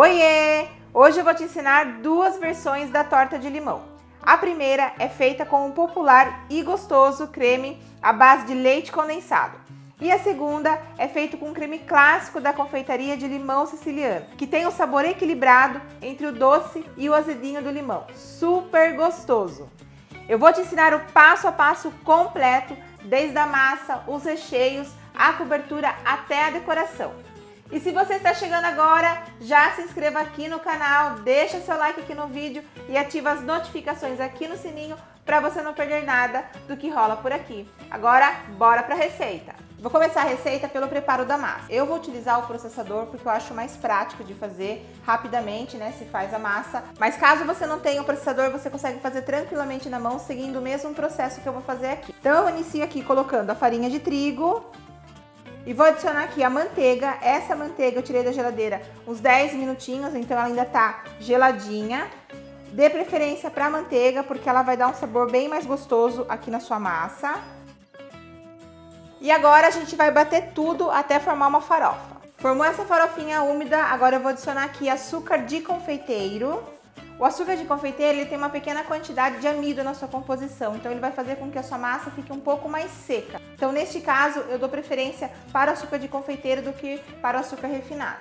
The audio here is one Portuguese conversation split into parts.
Oiê! Hoje eu vou te ensinar duas versões da torta de limão. A primeira é feita com um popular e gostoso creme à base de leite condensado. E a segunda é feita com um creme clássico da confeitaria de limão siciliano, que tem um sabor equilibrado entre o doce e o azedinho do limão. Super gostoso! Eu vou te ensinar o passo a passo completo, desde a massa, os recheios, a cobertura até a decoração. E se você está chegando agora, já se inscreva aqui no canal, deixa seu like aqui no vídeo e ativa as notificações aqui no sininho para você não perder nada do que rola por aqui. Agora, bora para a receita! Vou começar a receita pelo preparo da massa. Eu vou utilizar o processador porque eu acho mais prático de fazer rapidamente, né? Se faz a massa. Mas caso você não tenha o processador, você consegue fazer tranquilamente na mão, seguindo o mesmo processo que eu vou fazer aqui. Então eu inicio aqui colocando a farinha de trigo. E vou adicionar aqui a manteiga. Essa manteiga eu tirei da geladeira uns 10 minutinhos, então ela ainda tá geladinha. Dê preferência para a manteiga, porque ela vai dar um sabor bem mais gostoso aqui na sua massa. E agora a gente vai bater tudo até formar uma farofa. Formou essa farofinha úmida, agora eu vou adicionar aqui açúcar de confeiteiro. O açúcar de confeiteiro ele tem uma pequena quantidade de amido na sua composição, então ele vai fazer com que a sua massa fique um pouco mais seca. Então neste caso eu dou preferência para o açúcar de confeiteiro do que para o açúcar refinado.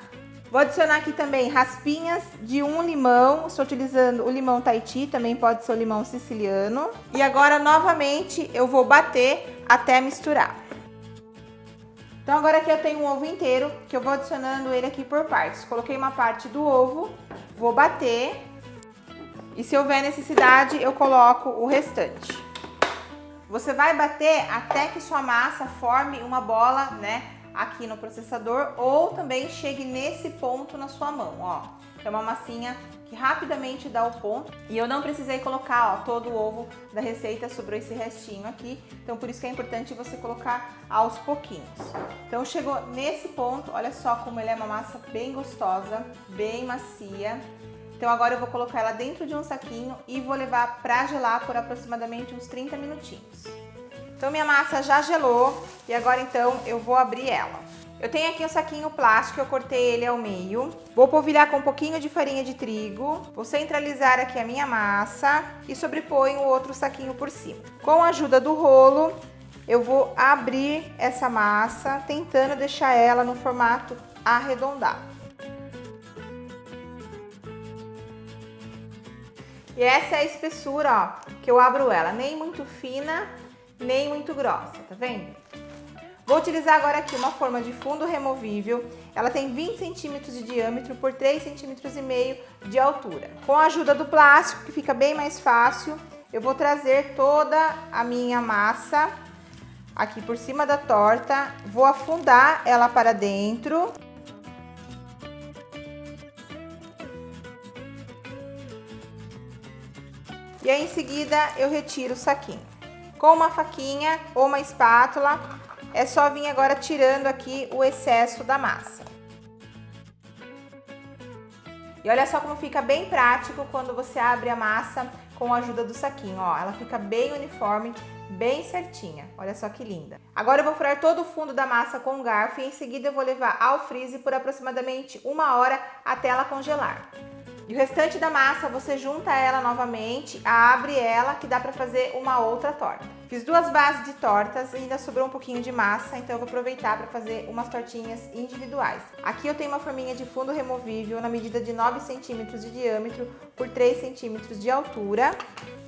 Vou adicionar aqui também raspinhas de um limão, estou utilizando o limão Tahiti, também pode ser o limão siciliano. E agora novamente eu vou bater até misturar. Então agora aqui eu tenho um ovo inteiro, que eu vou adicionando ele aqui por partes. Coloquei uma parte do ovo, vou bater. E se houver necessidade, eu coloco o restante. Você vai bater até que sua massa forme uma bola, né, aqui no processador, ou também chegue nesse ponto na sua mão, ó. É uma massinha que rapidamente dá o ponto. E eu não precisei colocar, ó, todo o ovo da receita, sobrou esse restinho aqui. Então por isso que é importante você colocar aos pouquinhos. Então chegou nesse ponto, olha só como ele é uma massa bem gostosa, bem macia. Então agora eu vou colocar ela dentro de um saquinho e vou levar para gelar por aproximadamente uns 30 minutinhos. Então minha massa já gelou e agora então eu vou abrir ela. Eu tenho aqui um saquinho plástico, eu cortei ele ao meio. Vou polvilhar com um pouquinho de farinha de trigo. Vou centralizar aqui a minha massa e sobreponho o outro saquinho por cima. Com a ajuda do rolo, eu vou abrir essa massa, tentando deixar ela no formato arredondado. E essa é a espessura, ó, que eu abro ela, nem muito fina, nem muito grossa, tá vendo? Vou utilizar agora aqui uma forma de fundo removível, ela tem 20 centímetros de diâmetro por 3,5 centímetros de altura. Com a ajuda do plástico, que fica bem mais fácil, eu vou trazer toda a minha massa aqui por cima da torta, vou afundar ela para dentro. E aí, em seguida, eu retiro o saquinho. Com uma faquinha ou uma espátula, é só vir agora tirando aqui o excesso da massa. E olha só como fica bem prático quando você abre a massa com a ajuda do saquinho, ó. Ela fica bem uniforme, bem certinha. Olha só que linda. Agora eu vou furar todo o fundo da massa com um garfo e em seguida eu vou levar ao freezer por aproximadamente 1 hora até ela congelar. E o restante da massa você junta ela novamente, abre ela que dá para fazer uma outra torta. Fiz duas bases de tortas e ainda sobrou um pouquinho de massa, então eu vou aproveitar para fazer umas tortinhas individuais. Aqui eu tenho uma forminha de fundo removível na medida de 9 centímetros de diâmetro por 3 centímetros de altura.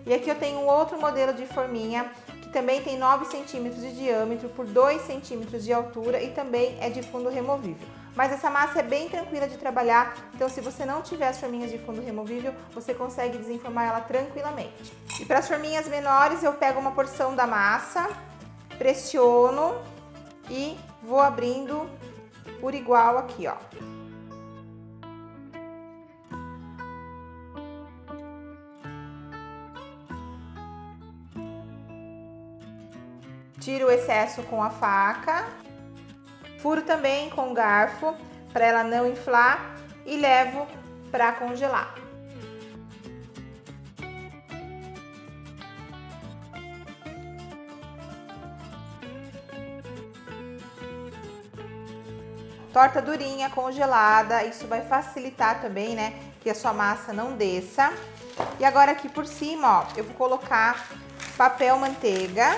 E aqui eu tenho um outro modelo de forminha que também tem 9 centímetros de diâmetro por 2 centímetros de altura e também é de fundo removível. Mas essa massa é bem tranquila de trabalhar, então se você não tiver as forminhas de fundo removível, você consegue desenformar ela tranquilamente. E para as forminhas menores, eu pego uma porção da massa, pressiono e vou abrindo por igual aqui, ó. Tiro o excesso com a faca. Furo também com o garfo para ela não inflar e levo para congelar. torta durinha, congelada, isso vai facilitar também, né, que a sua massa não desça. E agora aqui por cima, ó, eu vou colocar papel manteiga.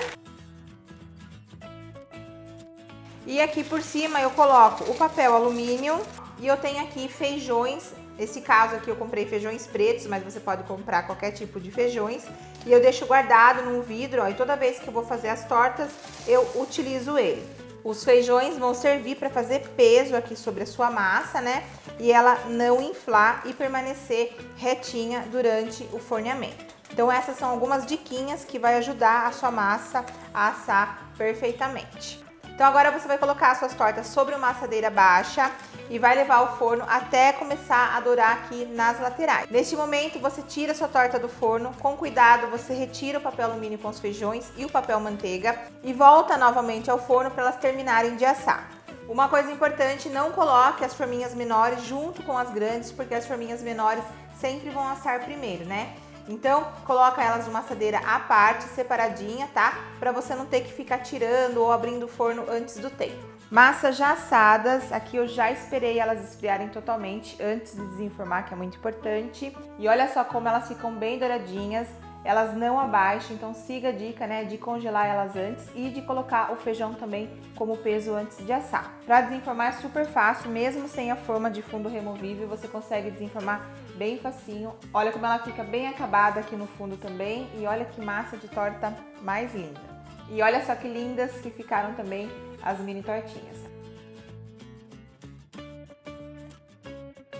E aqui por cima eu coloco o papel alumínio e eu tenho aqui feijões. Nesse caso aqui eu comprei feijões pretos, mas você pode comprar qualquer tipo de feijões. E eu deixo guardado num vidro, ó, e toda vez que eu vou fazer as tortas, eu utilizo ele. Os feijões vão servir para fazer peso aqui sobre a sua massa, né? E ela não inflar e permanecer retinha durante o forneamento. Então essas são algumas diquinhas que vai ajudar a sua massa a assar perfeitamente. Então agora você vai colocar as suas tortas sobre uma assadeira baixa e vai levar ao forno até começar a dourar aqui nas laterais. Neste momento você tira a sua torta do forno, com cuidado você retira o papel alumínio com os feijões e o papel manteiga e volta novamente ao forno para elas terminarem de assar. Uma coisa importante, não coloque as forminhas menores junto com as grandes, porque as forminhas menores sempre vão assar primeiro, né? Então, coloca elas numa assadeira à parte, separadinha, tá? Para você não ter que ficar tirando ou abrindo o forno antes do tempo. Massas já assadas, aqui eu já esperei elas esfriarem totalmente antes de desenformar, que é muito importante. E olha só como elas ficam bem douradinhas, elas não abaixam, então siga a dica, né, de congelar elas antes e de colocar o feijão também como peso antes de assar. Para desenformar é super fácil, mesmo sem a forma de fundo removível, você consegue desenformar bem facinho. Olha como ela fica bem acabada aqui no fundo também e olha que massa de torta mais linda. E olha só que lindas que ficaram também as mini tortinhas.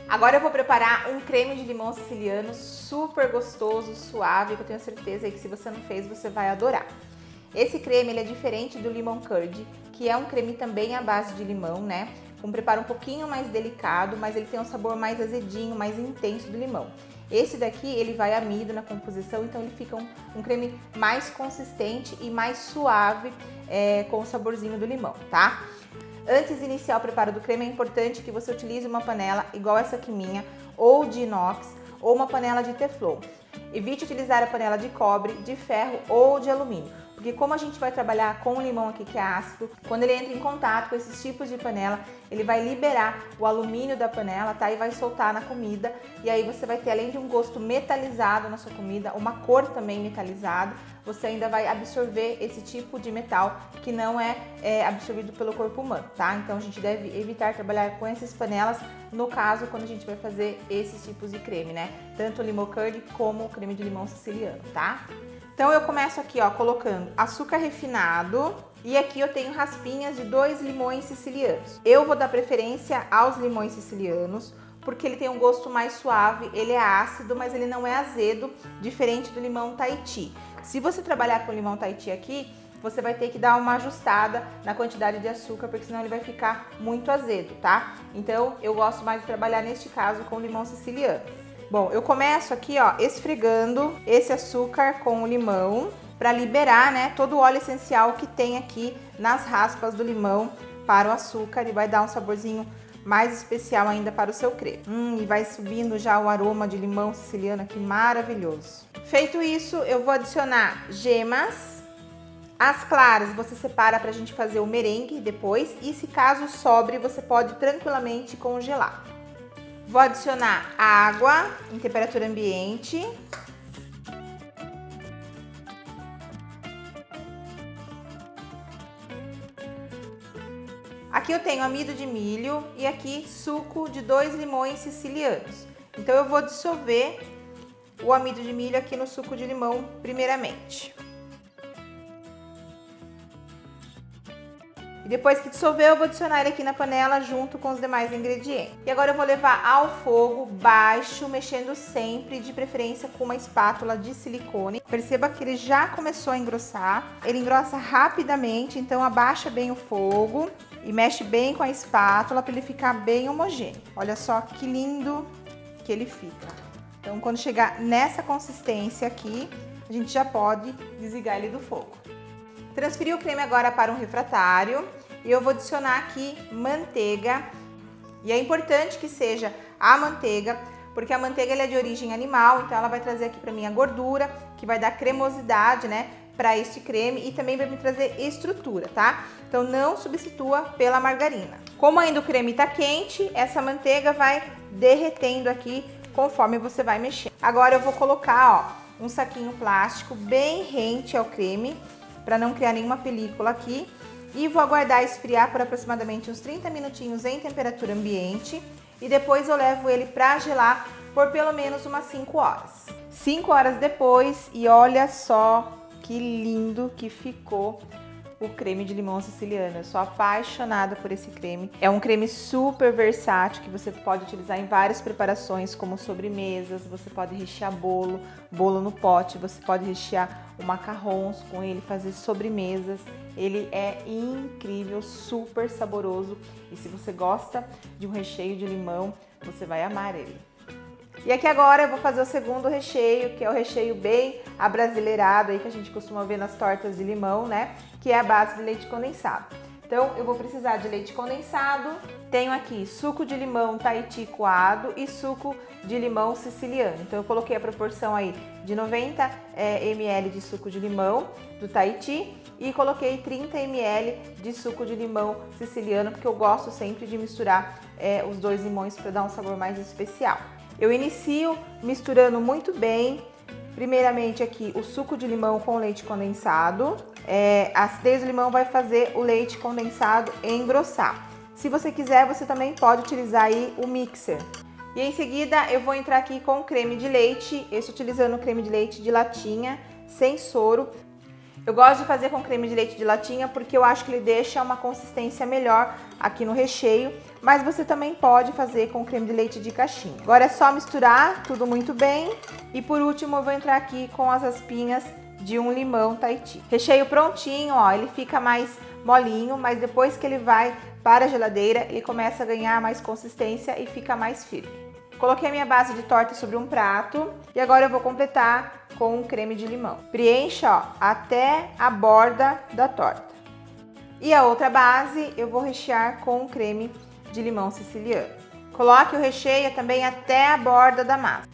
Agora eu vou preparar um creme de limão siciliano super gostoso, suave, que eu tenho certeza que se você não fez, você vai adorar. Esse creme ele é diferente do limão curd, que é um creme também à base de limão, né? Com um preparo um pouquinho mais delicado, mas ele tem um sabor mais azedinho, mais intenso do limão. Esse daqui, ele vai amido na composição, então ele fica um creme mais consistente e mais suave com o saborzinho do limão, tá? Antes de iniciar o preparo do creme, é importante que você utilize uma panela igual essa aqui minha, ou de inox, ou uma panela de teflon. Evite utilizar a panela de cobre, de ferro ou de alumínio, porque como a gente vai trabalhar com o limão aqui que é ácido, quando ele entra em contato com esses tipos de panela, ele vai liberar o alumínio da panela, tá? E vai soltar na comida, e aí você vai ter, além de um gosto metalizado na sua comida, uma cor também metalizada, você ainda vai absorver esse tipo de metal que não é absorvido pelo corpo humano, tá? Então a gente deve evitar trabalhar com essas panelas, no caso, quando a gente vai fazer esses tipos de creme, né? Tanto o limão curd como o creme de limão siciliano, tá? Então eu começo aqui, ó, colocando açúcar refinado e aqui eu tenho raspinhas de 2 limões sicilianos. Eu vou dar preferência aos limões sicilianos porque ele tem um gosto mais suave, ele é ácido, mas ele não é azedo, diferente do limão Tahiti. Se você trabalhar com limão Tahiti aqui, você vai ter que dar uma ajustada na quantidade de açúcar, porque senão ele vai ficar muito azedo, tá? Então eu gosto mais de trabalhar neste caso com limão siciliano. Bom, eu começo aqui, ó, esfregando esse açúcar com o limão para liberar, né, todo o óleo essencial que tem aqui nas raspas do limão para o açúcar e vai dar um saborzinho mais especial ainda para o seu creme. E vai subindo já o aroma de limão siciliano aqui maravilhoso. Feito isso, eu vou adicionar gemas. As claras você separa para a gente fazer o merengue depois e se caso sobre, você pode tranquilamente congelar. Vou adicionar água em temperatura ambiente. Aqui eu tenho amido de milho e aqui suco de 2 limões sicilianos. Então eu vou dissolver o amido de milho aqui no suco de limão primeiramente. E depois que dissolver, eu vou adicionar ele aqui na panela junto com os demais ingredientes. E agora eu vou levar ao fogo baixo, mexendo sempre, de preferência com uma espátula de silicone. Perceba que ele já começou a engrossar. Ele engrossa rapidamente, então abaixa bem o fogo e mexe bem com a espátula para ele ficar bem homogêneo. Olha só que lindo que ele fica. Então, quando chegar nessa consistência aqui, a gente já pode desligar ele do fogo. Transferi o creme agora para um refratário e eu vou adicionar aqui manteiga. E é importante que seja a manteiga, porque a manteiga ela é de origem animal, então ela vai trazer aqui para mim a gordura, que vai dar cremosidade, né, para este creme e também vai me trazer estrutura, tá? Então não substitua pela margarina. Como ainda o creme tá quente, essa manteiga vai derretendo aqui conforme você vai mexer. Agora eu vou colocar, ó, um saquinho plástico bem rente ao creme, para não criar nenhuma película aqui. E vou aguardar esfriar por aproximadamente uns 30 minutinhos em temperatura ambiente. E depois eu levo ele para gelar por pelo menos umas 5 horas. 5 horas depois, e olha só que lindo que ficou o creme de limão siciliano. Eu sou apaixonada por esse creme. É um creme super versátil que você pode utilizar em várias preparações, como sobremesas, você pode rechear bolo no pote, você pode rechear o macarrons com ele, fazer sobremesas. Ele é incrível, super saboroso, e se você gosta de um recheio de limão, você vai amar ele. E aqui agora eu vou fazer o segundo recheio, que é o recheio bem abrasileirado aí que a gente costuma ver nas tortas de limão, né? Que é a base de leite condensado. Então eu vou precisar de leite condensado, tenho aqui suco de limão Tahiti coado e suco de limão siciliano. Então eu coloquei a proporção aí de 90 ml de suco de limão do Tahiti e coloquei 30 ml de suco de limão siciliano, porque eu gosto sempre de misturar os dois limões para dar um sabor mais especial. Eu inicio misturando muito bem, primeiramente aqui o suco de limão com leite condensado. A acidez do limão vai fazer o leite condensado engrossar. Se você quiser, você também pode utilizar aí o mixer. E em seguida eu vou entrar aqui com creme de leite, eu estou utilizando creme de leite de latinha, sem soro. Eu gosto de fazer com creme de leite de latinha porque eu acho que ele deixa uma consistência melhor aqui no recheio, mas você também pode fazer com creme de leite de caixinha. Agora é só misturar tudo muito bem e por último eu vou entrar aqui com as raspinhas de um limão Tahiti. Recheio prontinho, ó, ele fica mais molinho, mas depois que ele vai para a geladeira, ele começa a ganhar mais consistência e fica mais firme. Coloquei a minha base de torta sobre um prato e agora eu vou completar com um creme de limão. Preencha, ó, até a borda da torta. E a outra base eu vou rechear com um creme de limão siciliano. Coloque o recheio também até a borda da massa.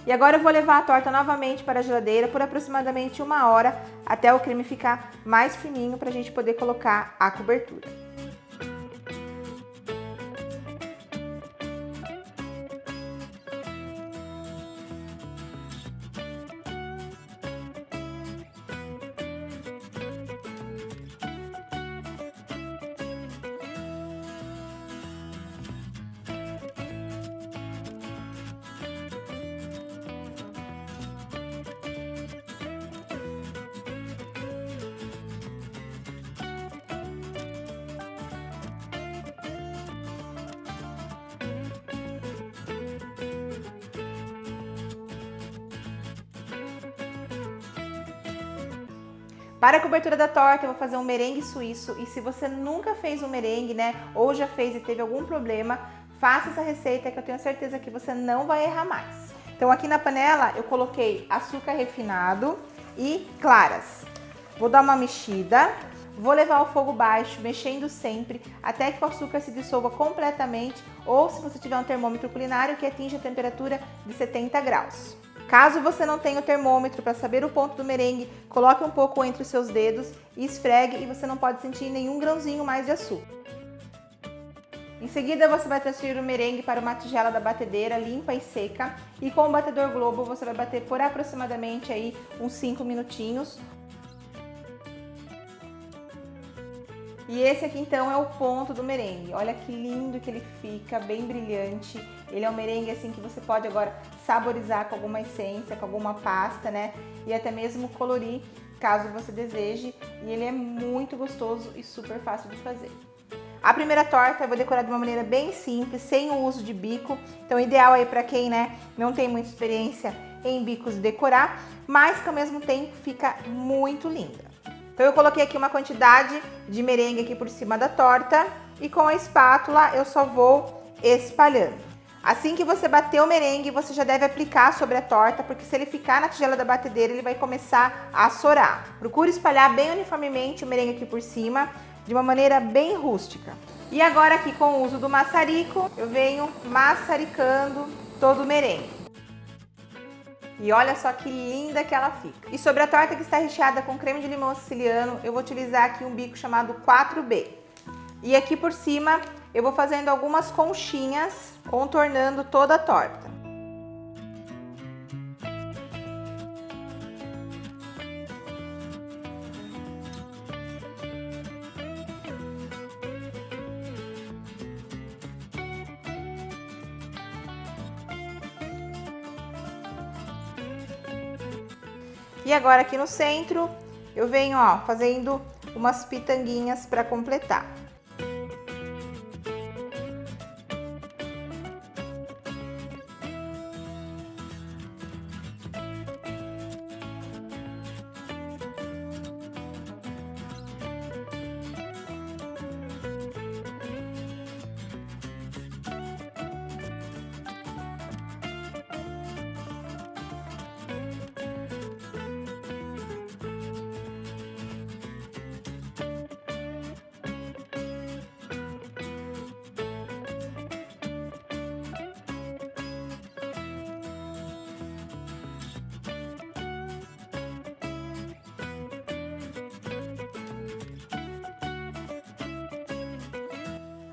E agora eu vou levar a torta novamente para a geladeira por aproximadamente 1 hora até o creme ficar mais fininho para a gente poder colocar a cobertura. Para a cobertura da torta, eu vou fazer um merengue suíço e se você nunca fez um merengue, né, ou já fez e teve algum problema, faça essa receita que eu tenho certeza que você não vai errar mais. Então aqui na panela eu coloquei açúcar refinado e claras. Vou dar uma mexida, vou levar ao fogo baixo, mexendo sempre, até que o açúcar se dissolva completamente, ou se você tiver um termômetro culinário que atinja a temperatura de 70 graus. Caso você não tenha o termômetro para saber o ponto do merengue, coloque um pouco entre os seus dedos e esfregue e você não pode sentir nenhum grãozinho mais de açúcar. Em seguida você vai transferir o merengue para uma tigela da batedeira limpa e seca e com o batedor Globo você vai bater por aproximadamente aí uns 5 minutinhos. E esse aqui então é o ponto do merengue. Olha que lindo que ele fica, bem brilhante. Ele é um merengue assim que você pode agora saborizar com alguma essência, com alguma pasta, né? E até mesmo colorir, caso você deseje. E ele é muito gostoso e super fácil de fazer. A primeira torta eu vou decorar de uma maneira bem simples, sem o uso de bico. Então ideal aí para quem, né, não tem muita experiência em bicos de decorar, mas que ao mesmo tempo fica muito linda. Então eu coloquei aqui uma quantidade de merengue aqui por cima da torta e com a espátula eu só vou espalhando. Assim que você bater o merengue, você já deve aplicar sobre a torta, porque se ele ficar na tigela da batedeira, ele vai começar a assorar. Procure espalhar bem uniformemente o merengue aqui por cima, de uma maneira bem rústica. E agora aqui com o uso do maçarico, eu venho maçaricando todo o merengue. E olha só que linda que ela fica. E sobre a torta que está recheada com creme de limão siciliano, eu vou utilizar aqui um bico chamado 4B. E aqui por cima eu vou fazendo algumas conchinhas, contornando toda a torta. E agora aqui no centro, eu venho, ó, fazendo umas pitanguinhas para completar.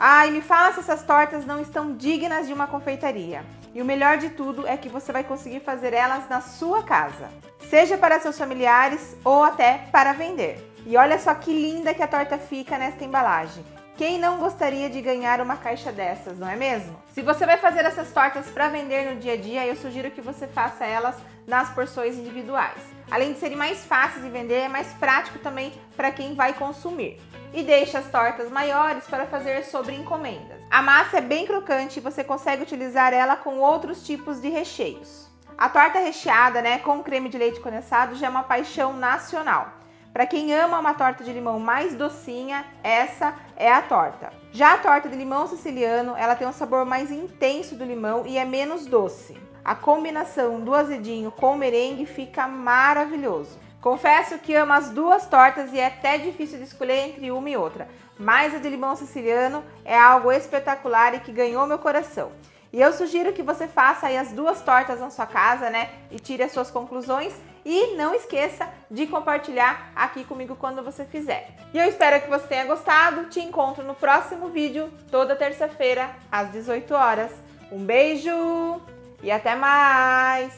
Ah, e me fala se essas tortas não estão dignas de uma confeitaria. E o melhor de tudo é que você vai conseguir fazer elas na sua casa, seja para seus familiares ou até para vender. E olha só que linda que a torta fica nesta embalagem. Quem não gostaria de ganhar uma caixa dessas, não é mesmo? Se você vai fazer essas tortas para vender no dia a dia, eu sugiro que você faça elas nas porções individuais. Além de serem mais fáceis de vender, é mais prático também para quem vai consumir. E deixe as tortas maiores para fazer sobre encomendas. A massa é bem crocante e você consegue utilizar ela com outros tipos de recheios. A torta recheada, com creme de leite condensado já é uma paixão nacional. Para quem ama uma torta de limão mais docinha, essa é a torta. Já a torta de limão siciliano, ela tem um sabor mais intenso do limão e é menos doce. A combinação do azedinho com o merengue fica maravilhoso. Confesso que amo as duas tortas e é até difícil de escolher entre uma e outra, mas a de limão siciliano é algo espetacular e que ganhou meu coração. E eu sugiro que você faça aí as duas tortas na sua casa, e tire as suas conclusões. E não esqueça de compartilhar aqui comigo quando você fizer. E eu espero que você tenha gostado. Te encontro no próximo vídeo, toda terça-feira, às 18 horas. Um beijo e até mais!